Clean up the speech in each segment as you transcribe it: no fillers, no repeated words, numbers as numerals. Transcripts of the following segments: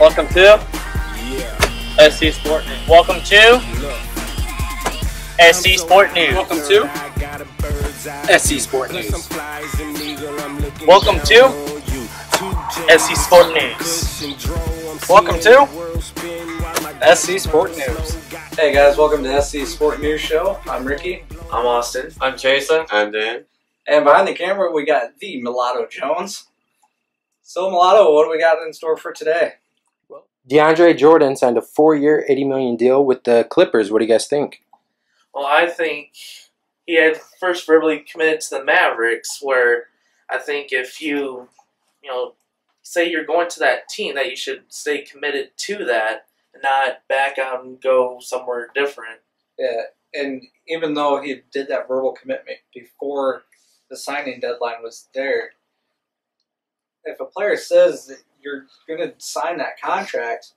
Welcome to SC Sport News. Welcome to SC Sport News. Welcome to SC Sport News. Welcome to SC Sport News. Welcome to SC Sport News. Hey guys, welcome to SC Sport News Show. I'm Ricky. I'm Austin. I'm Jason. I'm Dan. And behind the camera, we got the Mulatto Jones. So, Mulatto, what do we got in store for today? DeAndre Jordan signed a 4-year, $80 million deal with the Clippers. What do you guys think? Well, I think he had first verbally committed to the Mavericks, where I think if you say you're going to that team, that you should stay committed to that and not back out and go somewhere different. Yeah, and even though he did that verbal commitment before the signing deadline was there, if a player says that you're going to sign that contract,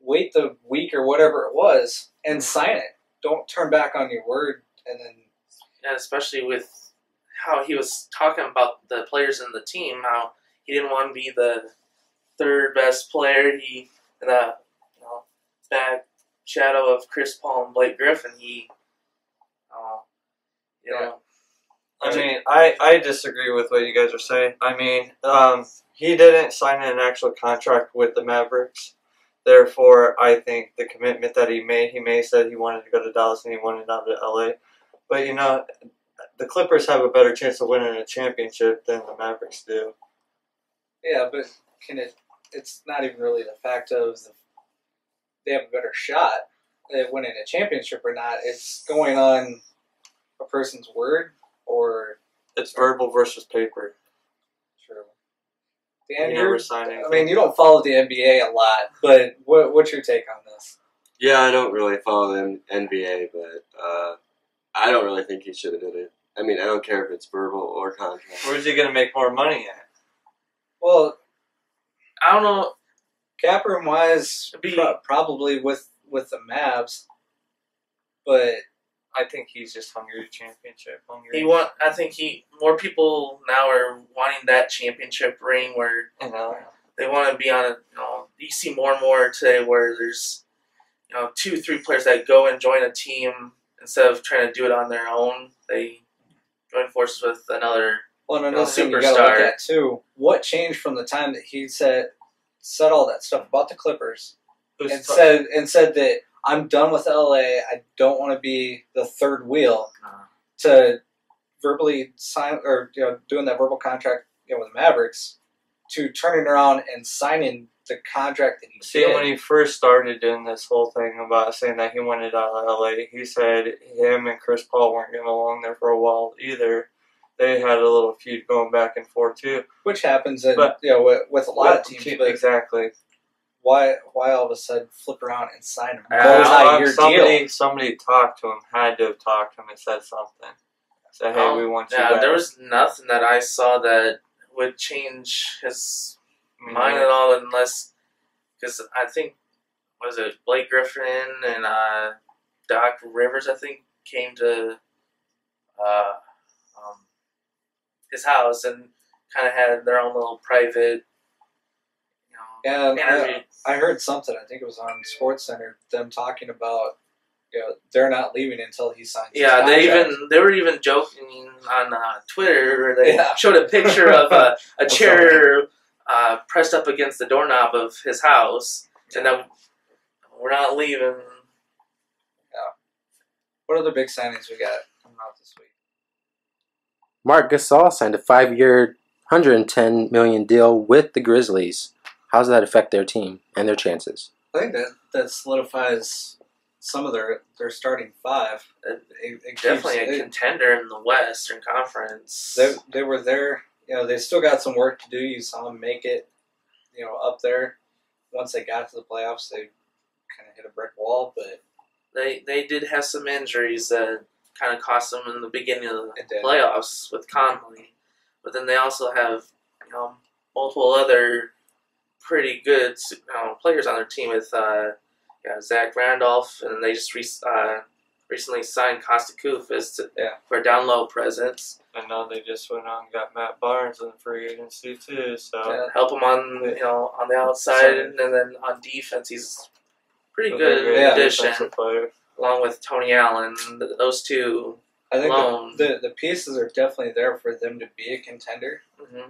wait the week or whatever it was and sign it. Don't turn back on your word. And then, and especially with how he was talking about the players in the team, how he didn't want to be the third best player. He, in the back shadow of Chris Paul and Blake Griffin, I mean, I disagree with what you guys are saying. I mean, he didn't sign an actual contract with the Mavericks. Therefore, I think the commitment that he may have said he wanted to go to Dallas and he wanted out to LA. But, the Clippers have a better chance of winning a championship than the Mavericks do. yeah, but it's not even really the fact of they have a better shot at winning a championship or not. It's going on a person's word or... It's verbal versus paper. True. Dan, He never signed anything. I mean, you don't follow the NBA a lot, but what's your take on this? Yeah, I don't really follow the NBA, but I don't really think he should have did it. I mean, I don't care if it's verbal or contract. Where's he going to make more money at? Well, I don't know. cap room wise, probably with the Mavs, but I think he's just hungry championship. I think more people now are wanting that championship ring where they want to be on it. You see more and more today where there's 2-3 players that go and join a team instead of trying to do it on their own. They join forces with another. Well, another thing you got to look at too. What changed from the time that he said all that stuff about the Clippers and said that I'm done with LA. I don't want to be the third wheel. To verbally sign or doing that verbal contract with the Mavericks, to turning around and signing the contract that he did. When he first started doing this whole thing about saying that he wanted out of LA, he said him and Chris Paul weren't getting along there for a while either. They had a little feud going back and forth too, which happens with a lot of teams. But exactly. Why all of a sudden flip around and sign a Somebody talked to him, had to have talked to him and said something. Said, hey, we want you back. There was nothing that I saw that would change his mind at all, unless, because I think, Blake Griffin and Doc Rivers, I think, came to his house and kind of had their own little private interview. I heard something, I think it was on SportsCenter, them talking about they're not leaving until he signs his contract. They were even joking on Twitter where they showed a picture of a chair pressed up against the doorknob of his house, and then we're not leaving. Yeah. What other big signings we got coming out this week? Marc Gasol signed a 5-year, $110 million deal with the Grizzlies. How does that affect their team and their chances? I think that solidifies some of their starting five. Definitely a contender in the Western Conference. They were there. They still got some work to do. You saw them make it, up there. Once they got to the playoffs, they kind of hit a brick wall. But they did have some injuries that kind of cost them in the beginning of the playoffs with Conley. But then they also have multiple other pretty good players on their team with Zach Randolph, and they just recently signed Costa Koufis for a down low presence. And now they just went on and got Matt Barnes in free agency too. So help him on on the outside, and then on defense, he's pretty good addition. Along with Tony Allen, those two. I think the pieces are definitely there for them to be a contender. Mm-hmm.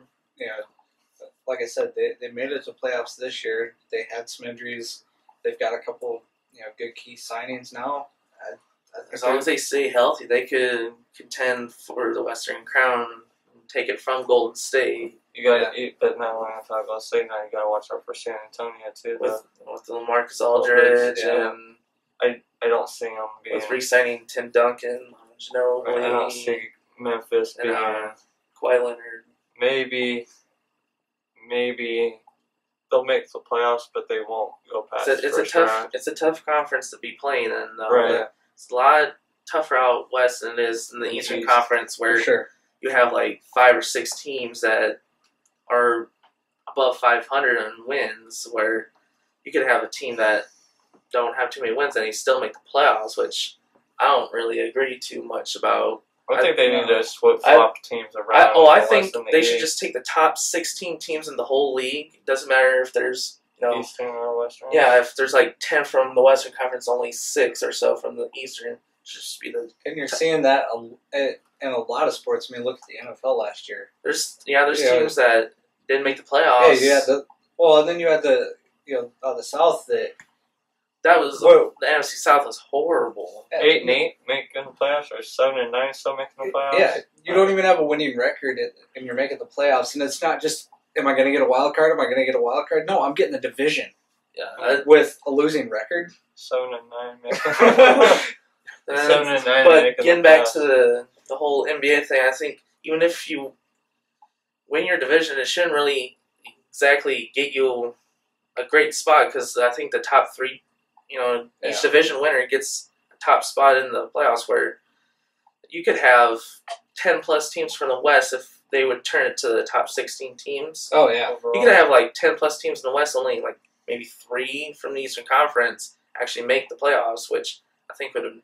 Like I said, they made it to playoffs this year. They had some injuries. They've got a couple good key signings now. As long as they stay healthy, they could contend for the Western Crown and take it from Golden State. You got to eat, but now when I talk about State, now you got to watch out for San Antonio too. With the Marcus Aldridge and I don't see them being with re-signing Tim Duncan, Ginobili. I don't see Memphis being Kawhi Leonard. Maybe they'll make the playoffs, but they won't go past. It's a tough conference to be playing in, though. Right. It's a lot tougher out west than it is in the Eastern Conference, where you have like 5 or 6 teams that are above 500 in wins, where you could have a team that don't have too many wins and they still make the playoffs, which I don't really agree too much about. I think they need to flip-flop teams around. I think they should just take the top 16 teams in the whole league. It doesn't matter if there's Eastern or Western. Yeah, if there's like 10 from the Western Conference, only 6 or so from the Eastern. Just be the. And you're seeing that in a lot of sports. I mean, look at the NFL last year. There's teams that didn't make the playoffs. Yeah, and then you had the the South that was the NFC South was horrible. 8-8 making the playoffs, or 7-9 still making the playoffs. Yeah, you don't even have a winning record, and you're making the playoffs. And it's not just, am I going to get a wild card? Am I going to get a wild card? No, I'm getting the division. Yeah, with a losing record. 7-9 making. 7-9. But getting back to the whole NBA thing, I think even if you win your division, it shouldn't really exactly get you a great spot, because I think the top 3. Each division winner gets a top spot in the playoffs, where you could have 10-plus teams from the West if they would turn it to the top 16 teams. Oh, yeah. Overall. You could have like 10-plus teams in the West, only like maybe 3 from the Eastern Conference actually make the playoffs, which I think would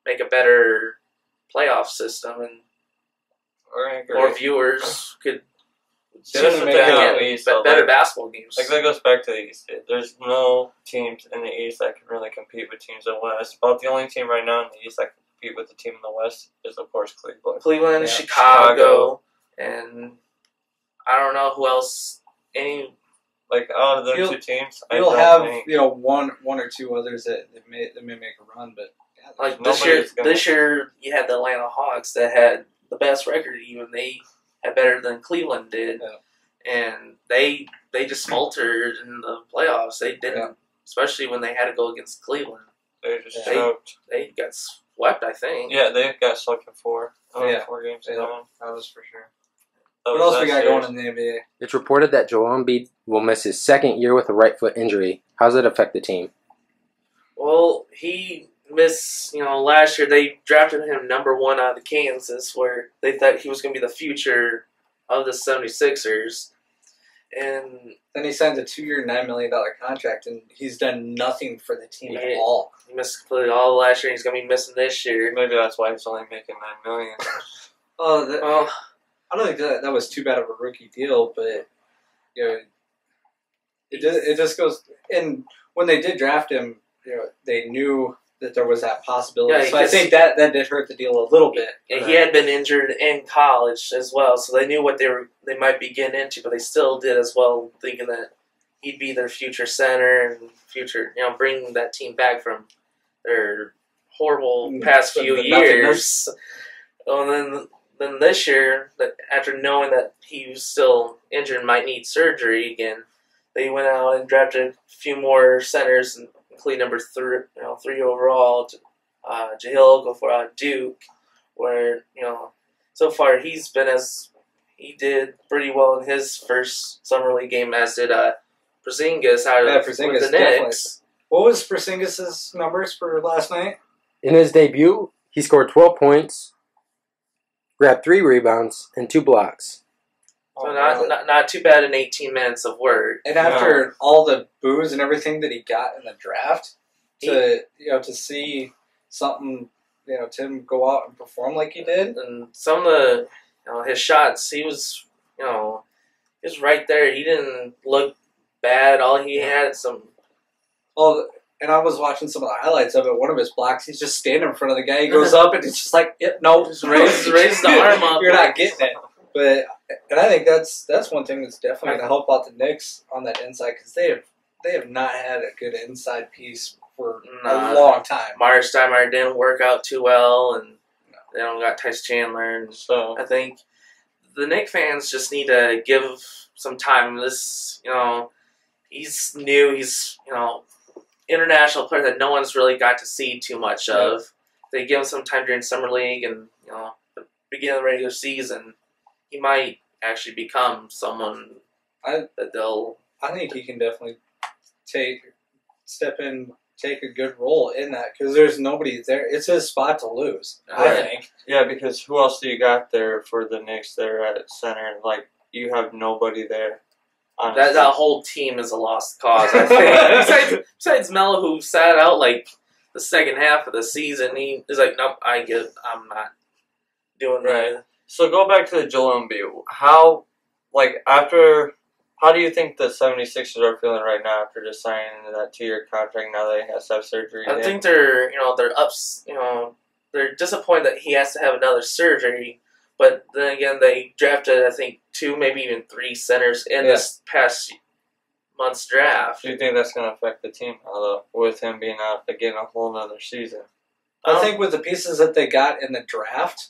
make a better playoff system, and more viewers could better basketball games. Like, that goes back to the East. There's no teams in the East that can really compete with teams in the West. About the only team right now in the East that can compete with the team in the West is, of course, Cleveland. Chicago, and I don't know who else. Like, out of those 2 teams, you'll have one or 2 others that may make a run, but like this year you had the Atlanta Hawks that had the best record. Even they had better than Cleveland did, and they just faltered in the playoffs. They didn't, especially when they had to go against Cleveland. They just choked. They got swept, I think. Yeah, they got swept in 4. 4 games. That was for sure. What else we got going in the NBA? It's reported that Joel Embiid will miss his 2nd year with a right foot injury. How does it affect the team? Well, he missed, last year they drafted him number 1 out of Kansas, where they thought he was going to be the future of the 76ers. And then he signed a 2-year, $9 million contract, and he's done nothing for the team at all. He missed completely all last year. He's going to be missing this year. Maybe that's why he's only making $9 million. I don't think that was too bad of a rookie deal, but it just goes. And when they did draft him, they knew that there was that possibility. Yeah, so I think that did hurt the deal a little bit. He had been injured in college as well, so they knew what they might be getting into, but they still did as well, thinking that he'd be their future center and future, bringing that team back from their horrible past few years. And then this year, after knowing that he was still injured and might need surgery again, they went out and drafted a few more centers, including number 3 overall, Jahlil Okafor out of Duke, where so far he did pretty well in his first summer league game, as did Porzingis out of the Knicks. What was Porzingis' numbers for last night? In his debut, he scored 12 points, grabbed 3 rebounds, and 2 blocks. So not too bad in 18 minutes of work. And after all the boos and everything that he got in the draft, to see something Tim go out and perform like he did. And some of the, his shots, he was right there. He didn't look bad. All he had some. Well, and I was watching some of the highlights of it. One of his blocks, he's just standing in front of the guy. He goes up and it's just like, yep, no, just raise the arm up. You're not getting it. But and I think that's one thing that's definitely going to help out the Knicks on that inside because they have not had a good inside piece for a long time. Myers Steinmeier didn't work out too well, and they don't got Tyson Chandler, and so I think the Knicks fans just need to give some time. This, he's new. He's international player that no one's really got to see too much of. They give him some time during summer league and the beginning of the regular season. He might actually become someone that they'll. I think he can definitely step in, take a good role in that because there's nobody there. It's his spot to lose. I think. Yeah, because who else do you got there for the Knicks there at center? Like you have nobody there. That whole team is a lost cause. I think. besides Melo, who sat out like the second half of the season, he is like, nope, I'm not doing right. So go back to the Joel Embiid. How do you think the 76ers are feeling right now after just signing that 2-year contract now that he has to have surgery? I think they're disappointed that he has to have another surgery. But then again, they drafted, I think, 2, maybe even 3 centers in this past month's draft. Do you think that's going to affect the team, though, with him being out again a whole nother season? I think with the pieces that they got in the draft,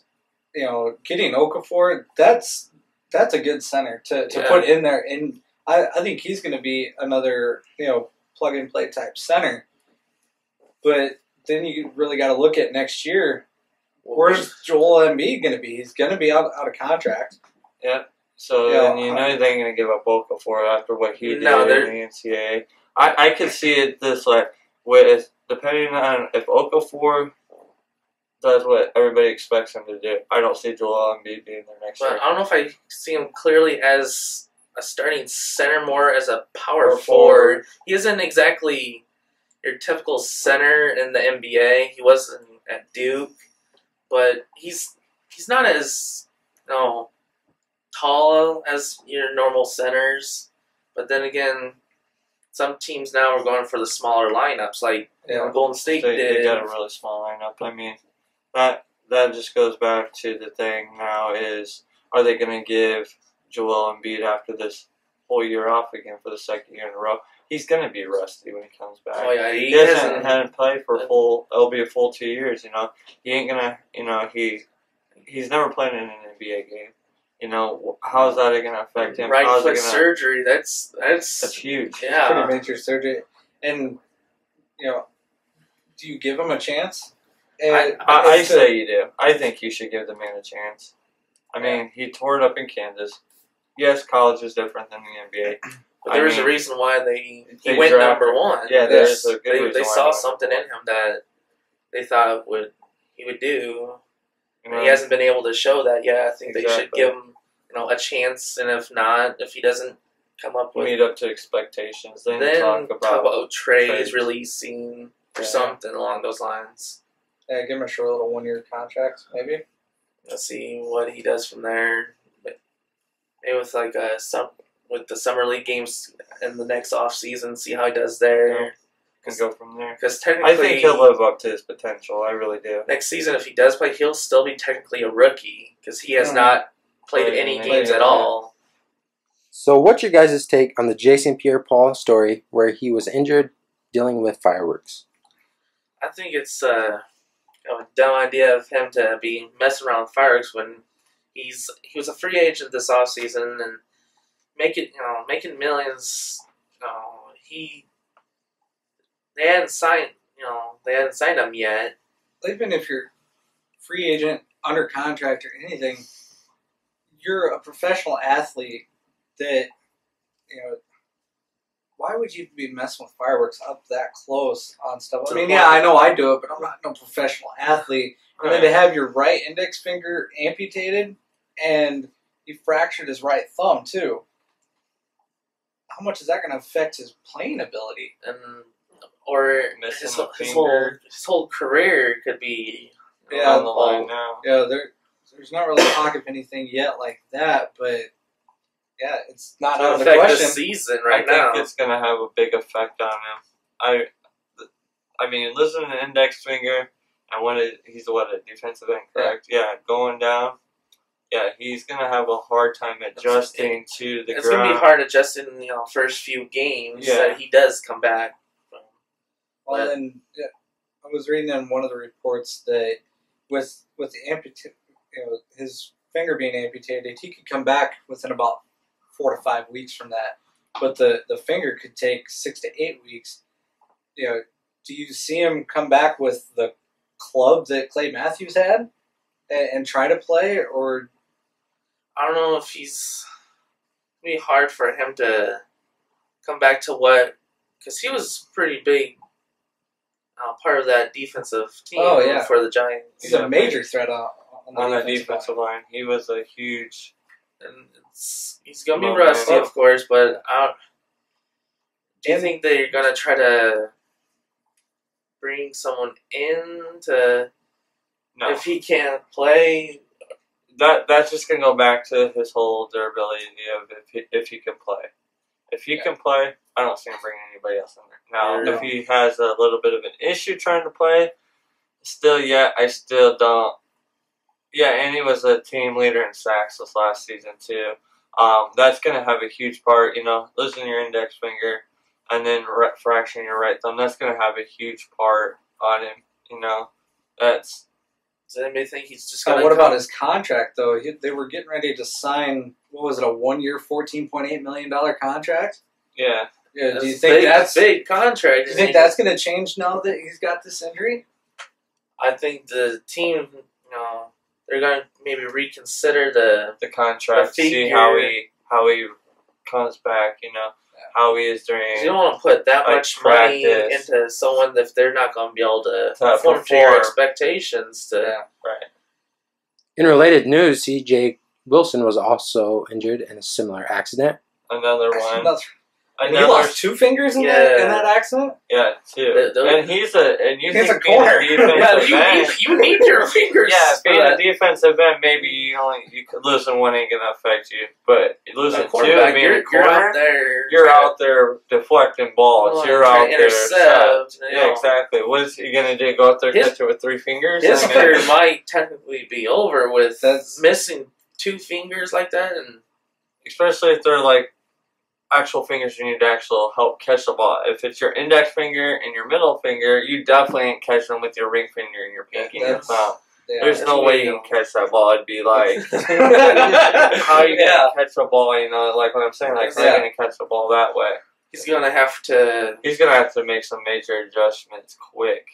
getting Okafor, that's a good center to put in there. And I think he's going to be another, plug-and-play type center. But then you really got to look at next year. Where's Joel Embiid going to be? He's going to be out of contract. Yeah. So they're going to give up Okafor after what he did in the NCAA. I could see it this way, depending on if Okafor does what everybody expects him to do. I don't see Joel Embiid being there next year. I don't know if I see him clearly as a starting center, more as a power forward. He isn't exactly your typical center in the NBA. He wasn't at Duke, but he's not as tall as your normal centers. But then again, some teams now are going for the smaller lineups, like Golden State did. They got a really small lineup. I mean, that just goes back to the thing now is, are they going to give Joel Embiid after this whole year off again for the second year in a row? He's going to be rusty when he comes back. Oh, yeah. He hasn't had to play for it'll be a full 2 years, He ain't going to, he's never played in an NBA game. How's that going to affect him? Right foot surgery, that's huge. Yeah. Pretty major surgery. And, do you give him a chance? I say you do. I think you should give the man a chance. I mean, he tore it up in Kansas. Yes, college is different than the NBA. But there's a reason why he went number 1. Yeah, there's a good reason. They saw something in him that they thought he would do. He hasn't been able to show that yet. I think they should give him a chance, and if not, if he doesn't come up with meet up to expectations, then talk about trades releasing or something along those lines. Yeah, give him a short little 1-year contract, maybe. Let's see what he does from there. Maybe with with the summer league games in the next off season, see how he does there. Yeah. Can go from there. Because technically, I think he'll live up to his potential. I really do. Next season, if he does play, he'll still be technically a rookie because he has not played any games at all. So, what's your guys' take on the Jason Pierre-Paul story where he was injured dealing with fireworks? I think it's a dumb idea of him to be messing around with fireworks when he was a free agent this offseason and making millions. They hadn't signed him yet. Even if you're free agent, under contract, or anything, you're a professional athlete. That why would you be messing with fireworks up that close on stuff? I mean, I know I do it, but I'm not no professional athlete. And then to have your right index finger amputated and he fractured his right thumb too. How much is that going to affect his playing ability? Or his whole career could be on the line now. Yeah, there's not really talk of anything yet like that, but yeah, it's not out of the question. The season right I now. think it's going to have a big effect on him. I mean, losing an index finger, and he's a defensive end, correct? Yeah, going down. Yeah, he's going to have a hard time adjusting to the ground. It's going to be hard adjusting, first few games that he does come back. Well, and I was reading in one of the reports that with the his finger being amputated, he could come back within about 4 to 5 weeks from that. But the finger could take 6 to 8 weeks. Do you see him come back with the club that Clay Matthews had and try to play, or? I don't know if it's be hard for him to come back to because he was pretty big part of that defensive team for the Giants. He's a major threat on the defensive line. He was a huge. And he's going to be rusty, of course, but do you think they're going to try to bring someone in if he can't play? That's just going to go back to his whole durability of if he can play. If he can play, I don't see him bringing anybody else in there. Now, if he has a little bit of an issue trying to play, I still don't. Yeah, and he was a team leader in sacks this last season, too. That's going to have a huge part, losing your index finger and then fracturing your right thumb. That's going to have a huge part on him, Does anybody think he's just going to What about his contract, though? They were getting ready to sign, what was it, a 1-year, $14.8 million contract? Yeah. Do you think that's a big contract? Do you think that's going to change now that he's got this injury? I think the team, they're going to maybe reconsider the contract, see how he comes back, how he is during. You don't want to put that much money into someone if they're not going to be able to perform to your expectations. Right. In related news, C.J. Wilson was also injured in a similar accident. Another one. He lost 2 fingers in that accident? Yeah, 2. And he's a corner. You need your fingers. Yeah, being a defensive end, maybe you could losing one ain't gonna affect you, but losing 2 and being a corner, you're out there deflecting balls. You're out there. Yeah, exactly. What is he gonna do? Go out there catch it with 3 fingers? His career might technically be over with missing 2 fingers like that, and especially if they're like actual fingers you need to actually help catch the ball. If it's your index finger and your middle finger, you definitely ain't catching them with your ring finger and your pinky and your thumb. There's no way you can catch that ball. It'd be like, how are you going to catch the ball, like what I'm saying, like, how are you going to catch the ball that way? He's going to have to make some major adjustments quick.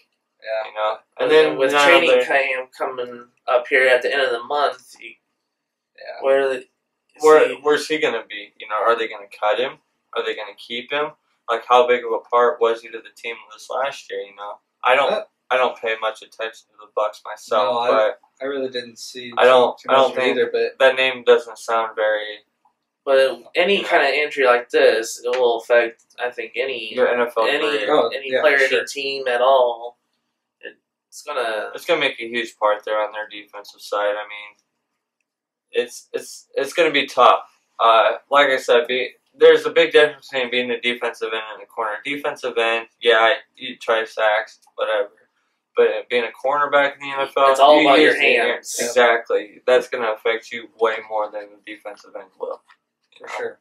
Yeah. And then with training camp coming up here at the end of the month, where's he going to be? Are they going to cut him? Are they going to keep him? Like, how big of a part was he to the team this last year? I don't pay much attention to the Bucks myself, but I really didn't see. I don't think either, but that name doesn't sound very. But any kind of injury like this, it will affect. I think your NFL player, any team at all. It's gonna make a huge part there on their defensive side. I mean, it's gonna be tough. Like I said, there's a big difference between being a defensive end and a corner. Defensive end, you try sacks, whatever. But being a cornerback in the NFL, it's all about your hands. Exactly. That's going to affect you way more than the defensive end will. For sure.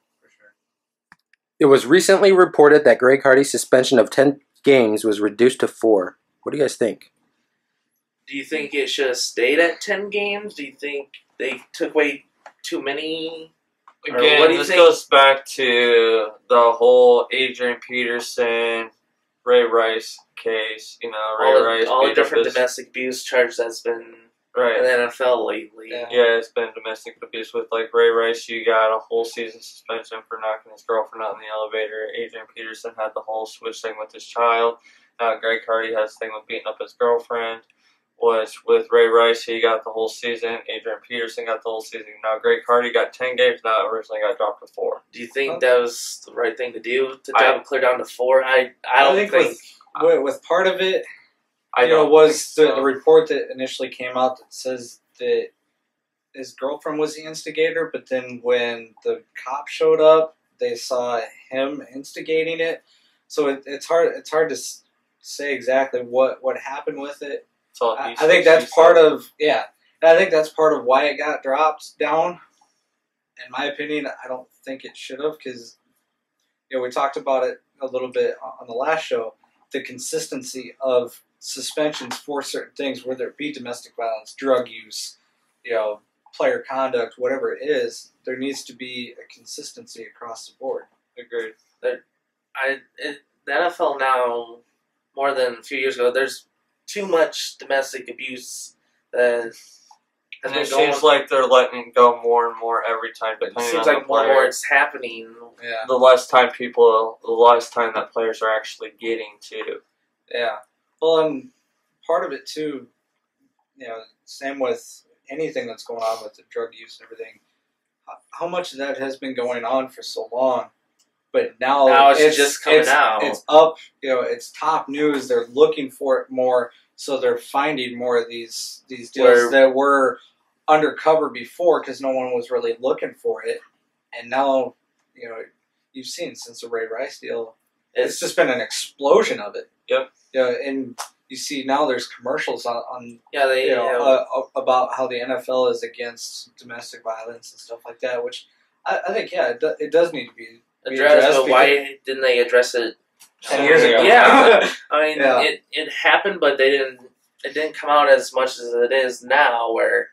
It was recently reported that Greg Cardi's suspension of 10 games was reduced to 4. What do you guys think? Do you think it should have stayed at 10 games? Do you think they took away too many? Again, this goes back to the whole Adrian Peterson, Ray Rice case. All the different domestic abuse charges that's been in the NFL lately. Yeah, it's been domestic abuse with like Ray Rice. You got a whole season suspension for knocking his girlfriend out in the elevator. Adrian Peterson had the whole switch thing with his child. Now Greg Cardi has the thing with beating up his girlfriend. Was with Ray Rice, he got the whole season. Adrian Peterson got the whole season. Now Greg Cardi got 10 games. Now originally got dropped to 4. Do you think that was the right thing to do to drop it clear down to 4? I don't think with part of it, was the report that initially came out that says that his girlfriend was the instigator, but then when the cop showed up, they saw him instigating it. So it's hard to say exactly what happened with it. I think that's part of I think that's part of why it got dropped down. In my opinion, I don't think it should have, because we talked about it a little bit on the last show. The consistency of suspensions for certain things, whether it be domestic violence, drug use, player conduct, whatever it is, there needs to be a consistency across the board. Agreed. The NFL now, more than a few years ago, there's too much domestic abuse that and it seems like they're letting it go more and more every time. It seems like more and more it's happening. Yeah. The less time that players are actually getting to. Yeah. Well, and part of it too, same with anything that's going on with the drug use and everything. How much of that has been going on for so long, but now it's just coming out. It's up. It's top news. They're looking for it more, so they're finding more of these deals that were undercover before because no one was really looking for it, and now you've seen since the Ray Rice deal, it's just been an explosion of it. Yep. And you see now there's commercials on about how the NFL is against domestic violence and stuff like that, which I think it does need to be addressed. But why didn't they address it 10 years ago? Yeah, I mean it happened, but it didn't come out as much as it is now, where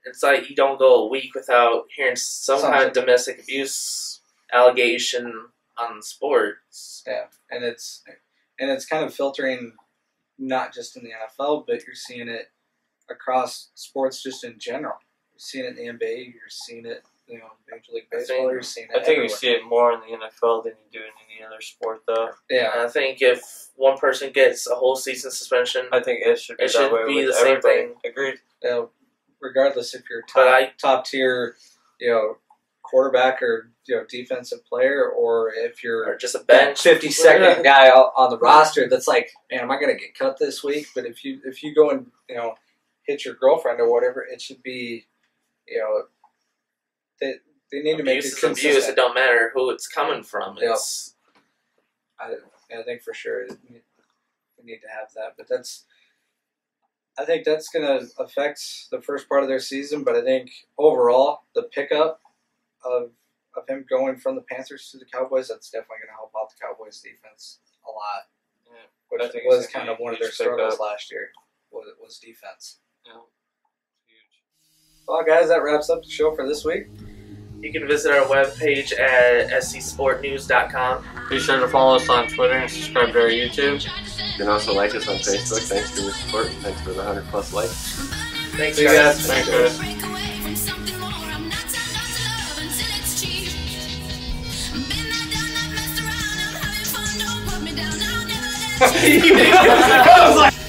it's like you don't go a week without hearing some kind of domestic abuse allegation on sports. Yeah, and it's kind of filtering not just in the NFL, but you're seeing it across sports just in general. You're seeing it in the NBA. You're seeing it, Major League Baseball. You're seeing it. I think you see it more in the NFL than you do in any other sport, though. Yeah, and I think if one person gets a whole season suspension, I think it should be the same thing. Agreed. Regardless if you're top tier, quarterback or defensive player, or if you're just a bench 52nd guy on the roster, that's like, man, am I going to get cut this week? But if you go and hit your girlfriend or whatever, it should be they need to make it consistent. Abuse. It don't matter who it's coming from. It's I think for sure we need to have that, but I think that's going to affect the first part of their season, but I think overall, the pickup of him going from the Panthers to the Cowboys, that's definitely going to help out the Cowboys defense a lot. Yeah, which was kind of one of their struggles last year, was defense. Yeah. Huge. Well, guys, that wraps up the show for this week. You can visit our webpage at ScSportNews.com. Be sure to follow us on Twitter and subscribe to our YouTube. You can also like us on Facebook. Thanks for your support. Thanks for the 100+ likes. Thanks, guys. Thanks, guys. I was like...